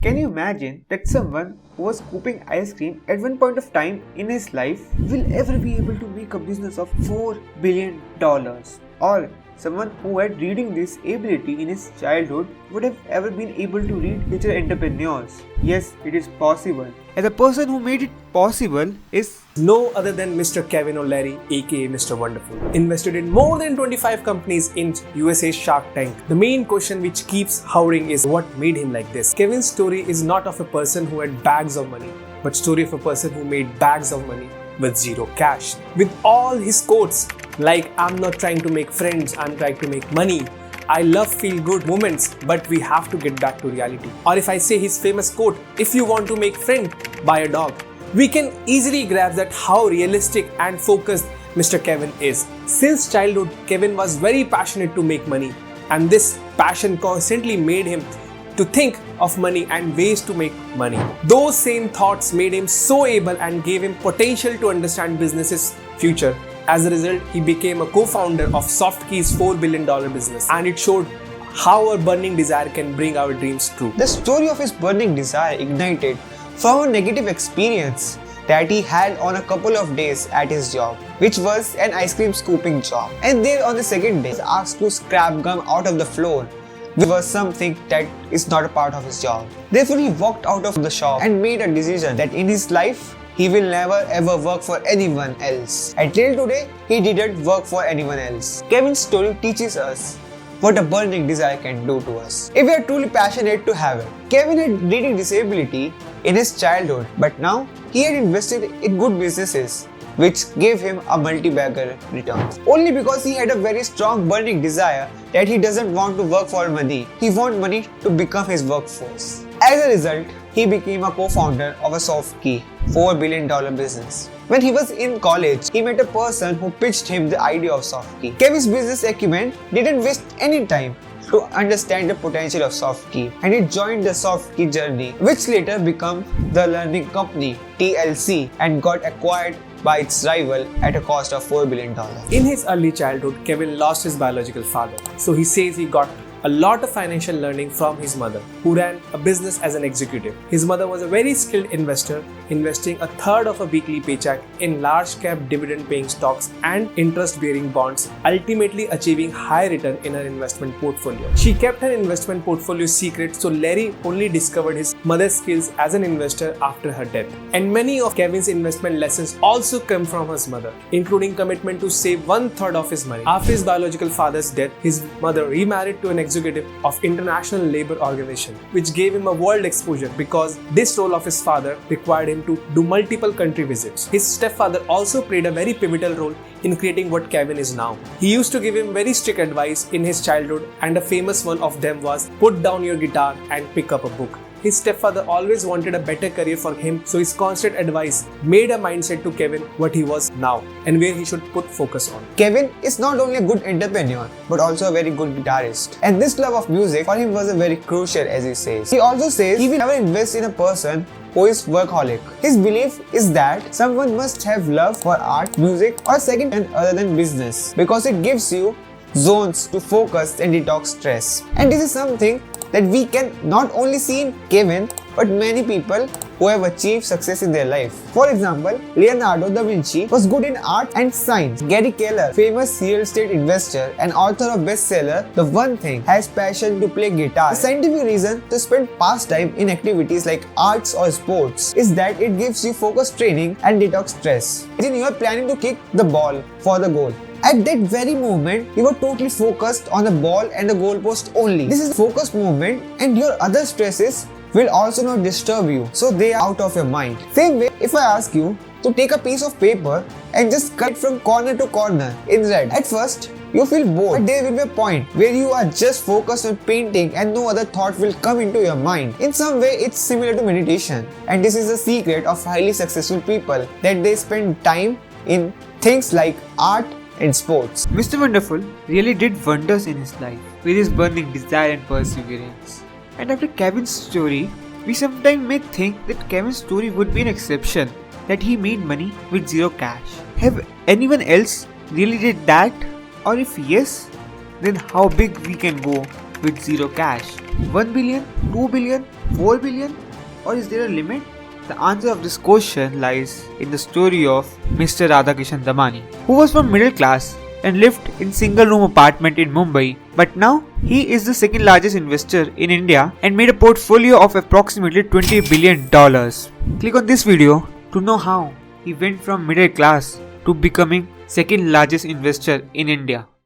Can you imagine that someone who was scooping ice cream at one point of time in his life will ever be able to make a business of $4 billion? Or someone who had reading this ability in his childhood would have ever been able to read future entrepreneurs? Yes, it is possible. And the person who made it possible is no other than Mr. Kevin O'Leary, aka Mr. Wonderful. Invested in more than 25 companies in USA's Shark Tank. The main question which keeps hovering is what made him like this. Kevin's story is not of a person who had bags of money, but story of a person who made bags of money with zero cash. With all his quotes like I'm not trying to make friends, I'm trying to make money. I love feel-good moments, but we have to get back to reality. Or if I say his famous quote, if you want to make friend, buy a dog. We can easily grasp that how realistic and focused Mr. Kevin is. Since childhood, Kevin was very passionate to make money, and this passion constantly made him to think of money and ways to make money. Those same thoughts made him so able and gave him potential to understand business's future. As a result, he became a co-founder of SoftKey's $4 billion business, and it showed how our burning desire can bring our dreams true. The story of his burning desire ignited from a negative experience that he had on a couple of days at his job, which was an ice cream scooping job. And there on the second day, he was asked to scrap gum out of the floor, which was something that is not a part of his job. Therefore, he walked out of the shop and made a decision that in his life, he will never ever work for anyone else. Until today, he didn't work for anyone else. Kevin's story teaches us what a burning desire can do to us if we are truly passionate to have it. Kevin had reading disability in his childhood, but now he had invested in good businesses which gave him a multi-bagger return. Only because he had a very strong burning desire that he doesn't want to work for money. He wants money to become his workforce. As a result, he became a co-founder of a SoftKey $4 billion business. When he was in college, he met a person who pitched him the idea of SoftKey. Kevin's business acumen didn't waste any time to understand the potential of SoftKey, and he joined the SoftKey journey, which later became the learning company TLC and got acquired by its rival at a cost of $4 billion. In his early childhood, Kevin lost his biological father, so he says he got a lot of financial learning from his mother, who ran a business as an executive. His mother was a very skilled investor, investing a third of a weekly paycheck in large cap dividend paying stocks and interest bearing bonds, ultimately achieving high return in her investment portfolio. She kept her investment portfolio secret, so Larry only discovered his mother's skills as an investor after her death. And many of Kevin's investment lessons also come from his mother, including commitment to save 1/3 of his money. After his biological father's death, his mother remarried to an executive of International Labour Organization, which gave him a world exposure because this role of his father required him to do multiple country visits. His stepfather also played a very pivotal role in creating what Kevin is now. He used to give him very strict advice in his childhood, and a famous one of them was put down your guitar and pick up a book. His stepfather always wanted a better career for him, so his constant advice made a mindset to Kevin what he was now and where he should put focus on. Kevin is not only a good entrepreneur but also a very good guitarist, and this love of music for him was a very crucial, as he says. He also says he will never invest in a person who is workaholic. His belief is that someone must have love for art, music or second and other than business, because it gives you zones to focus and detox stress. And this is something that we can not only see in Kevin but many people who have achieved success in their life. For example, Leonardo da Vinci was good in art and science. Gary Keller, famous real estate investor and author of bestseller The One Thing, has passion to play guitar. The scientific reason to spend pastime in activities like arts or sports is that it gives you focus training and detox stress. Imagine you are planning to kick the ball for the goal. At that very moment, you were totally focused on the ball and the goalpost only. This is a focused movement, and your other stresses will also not disturb you, so they are out of your mind. Same way, if I ask you to take a piece of paper and just cut it from corner to corner in red, at first you feel bored, but there will be a point where you are just focused on painting and no other thought will come into your mind. In some way, it's similar to meditation, and this is the secret of highly successful people, that they spend time in things like art and sports. Mr. Wonderful really did wonders in his life with his burning desire and perseverance. And after Kevin's story, we sometimes may think that Kevin's story would be an exception, that he made money with zero cash. Have anyone else really did that? Or if yes, then how big we can go with zero cash? 1 billion, 2 billion, 4 billion? Or is there a limit? The answer of this question lies in the story of Mr. Radhakishan Damani, who was from middle class and lived in single room apartment in Mumbai, but now he is the second largest investor in India and made a portfolio of approximately $20 billion. Click on this video to know how he went from middle class to becoming second largest investor in India.